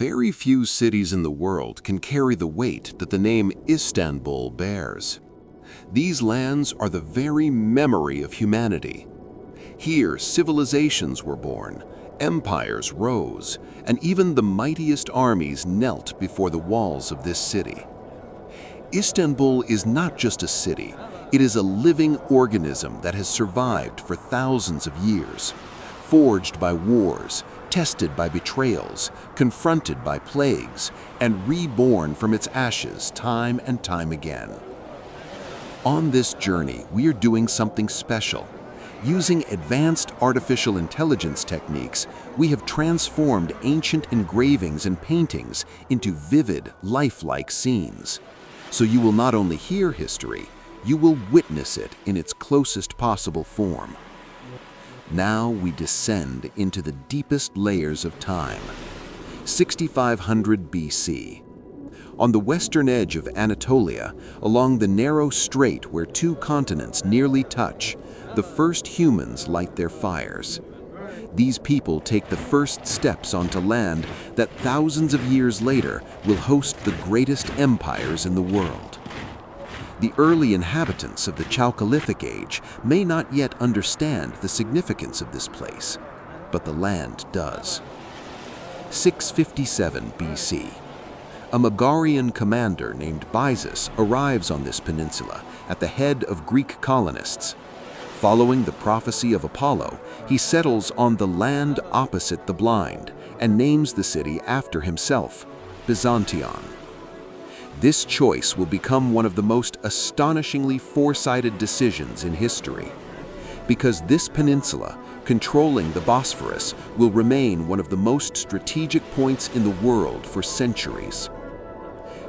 Very few cities in the world can carry the weight that the name Istanbul bears. These lands are the very memory of humanity. Here, civilizations were born, empires rose, and even the mightiest armies knelt before the walls of this city. Istanbul is not just a city, it is a living organism that has survived for thousands of years, forged by wars, tested by betrayals, confronted by plagues, and reborn from its ashes time and time again. On this journey, we are doing something special. Using advanced artificial intelligence techniques, we have transformed ancient engravings and paintings into vivid, lifelike scenes. So you will not only hear history, you will witness it in its closest possible form. Now we descend into the deepest layers of time. 6500 BC. On the western edge of Anatolia, along the narrow strait where two continents nearly touch, the first humans light their fires. These people take the first steps onto land that thousands of years later will host the greatest empires in the world. The early inhabitants of the Chalcolithic Age may not yet understand the significance of this place, but the land does. 657 BC. A Megarian commander named Byzas arrives on this peninsula at the head of Greek colonists. Following the prophecy of Apollo, he settles on the land opposite the blind and names the city after himself, Byzantium. This choice will become one of the most astonishingly foresighted decisions in history, because this peninsula, controlling the Bosphorus, will remain one of the most strategic points in the world for centuries.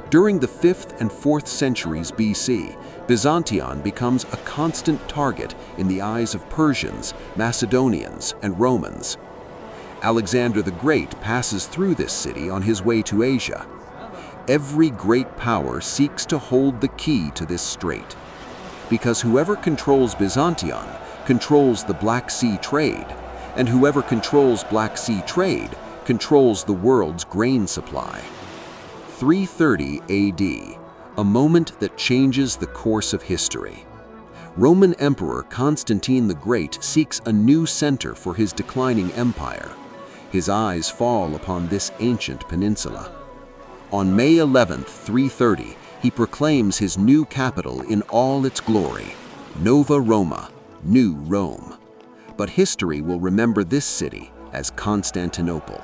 During the 5th and 4th centuries BC, Byzantium becomes a constant target in the eyes of Persians, Macedonians, and Romans. Alexander the Great passes through this city on his way to Asia. Every great power seeks to hold the key to this strait, because whoever controls Byzantium controls the Black Sea trade, and whoever controls Black Sea trade controls the world's grain supply. 330 AD, a moment that changes the course of history. Roman Emperor Constantine the Great seeks a new center for his declining empire. His eyes fall upon this ancient peninsula. On May 11, 330, he proclaims his new capital in all its glory, Nova Roma, New Rome. But history will remember this city as Constantinople.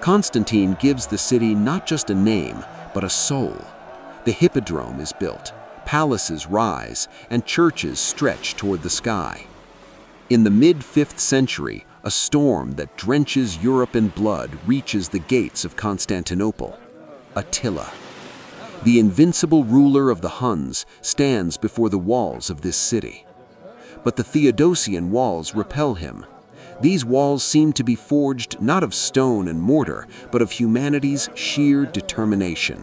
Constantine gives the city not just a name, but a soul. The hippodrome is built, palaces rise, and churches stretch toward the sky. In the mid-5th century, a storm that drenches Europe in blood reaches the gates of Constantinople. Attila, the invincible ruler of the Huns, stands before the walls of this city. But the Theodosian walls repel him. These walls seem to be forged not of stone and mortar, but of humanity's sheer determination.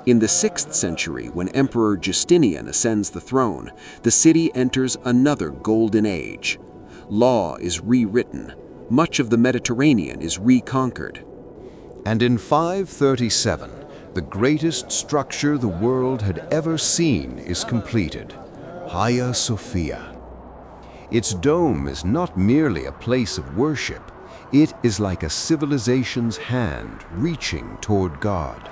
In the 6th century, when Emperor Justinian ascends the throne, the city enters another golden age. Law is rewritten. Much of the Mediterranean is reconquered. And in 537, the greatest structure the world had ever seen is completed, Hagia Sophia. Its dome is not merely a place of worship, it is like a civilization's hand reaching toward God.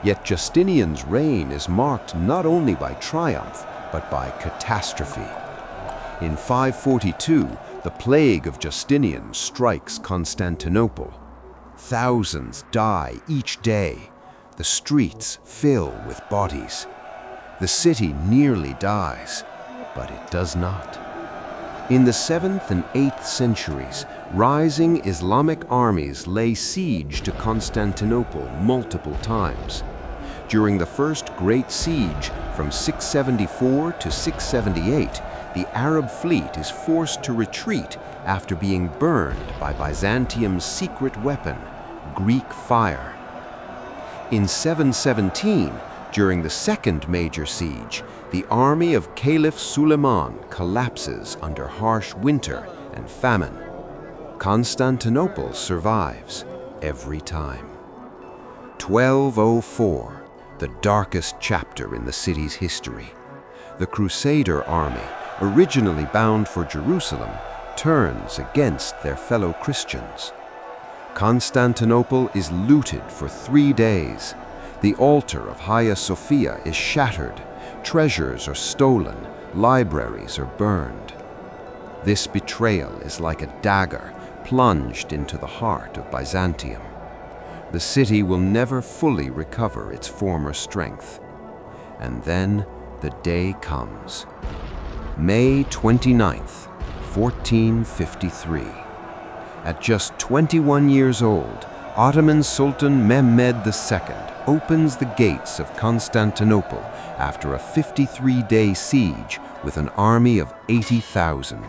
Yet Justinian's reign is marked not only by triumph, but by catastrophe. In 542, the plague of Justinian strikes Constantinople. Thousands die each day. The streets fill with bodies. The city nearly dies, but it does not. In the 7th and 8th centuries, rising Islamic armies lay siege to Constantinople multiple times. During the First Great Siege from 674 to 678, the Arab fleet is forced to retreat after being burned by Byzantium's secret weapon, Greek fire. In 717, during the second major siege, the army of Caliph Suleiman collapses under harsh winter and famine. Constantinople survives, every time. 1204, the darkest chapter in the city's history. The Crusader army, originally bound for Jerusalem, turns against their fellow Christians. Constantinople is looted for 3 days. The altar of Hagia Sophia is shattered, treasures are stolen, libraries are burned. This betrayal is like a dagger plunged into the heart of Byzantium. The city will never fully recover its former strength. And then the day comes. May 29th, 1453. At just 21 years old, Ottoman Sultan Mehmed II opens the gates of Constantinople after a 53-day siege with an army of 80,000.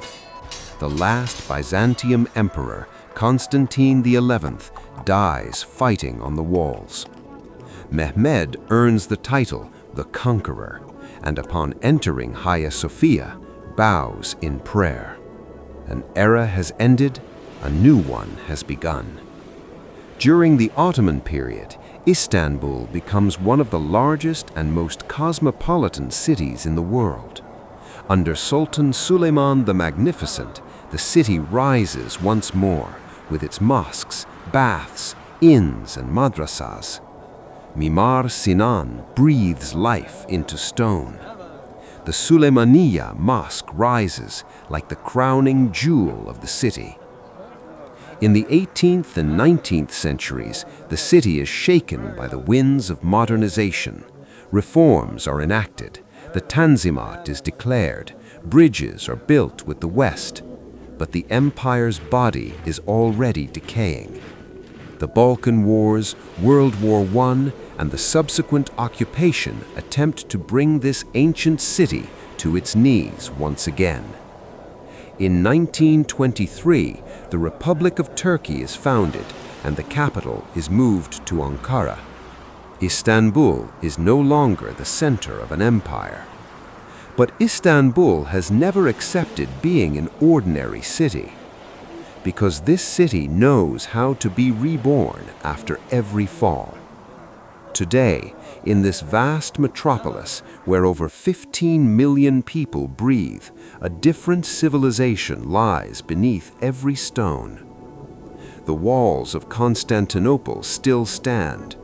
The last Byzantium emperor, Constantine XI, dies fighting on the walls. Mehmed earns the title the Conqueror, and upon entering Hagia Sophia, bows in prayer. An era has ended, a new one has begun. During the Ottoman period, Istanbul becomes one of the largest and most cosmopolitan cities in the world. Under Sultan Suleiman the Magnificent, the city rises once more with its mosques, baths, inns, and madrasas. Mimar Sinan breathes life into stone. The Suleymaniye Mosque rises like the crowning jewel of the city. In the 18th and 19th centuries, the city is shaken by the winds of modernization. Reforms are enacted, the Tanzimat is declared, bridges are built with the West, but the empire's body is already decaying. The Balkan Wars, World War I, and the subsequent occupation attempt to bring this ancient city to its knees once again. In 1923, the Republic of Turkey is founded and the capital is moved to Ankara. Istanbul is no longer the center of an empire. But Istanbul has never accepted being an ordinary city, because this city knows how to be reborn after every fall. Today, in this vast metropolis where over 15 million people breathe, a different civilization lies beneath every stone. The walls of Constantinople still stand,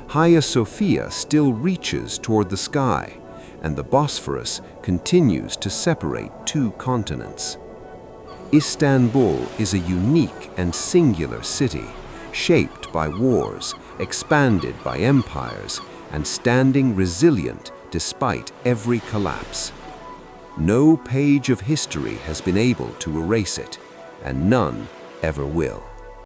Hagia Sophia still reaches toward the sky, and the Bosphorus continues to separate 2 continents. Istanbul is a unique and singular city, shaped by wars, expanded by empires, and standing resilient despite every collapse. No page of history has been able to erase it, and none ever will.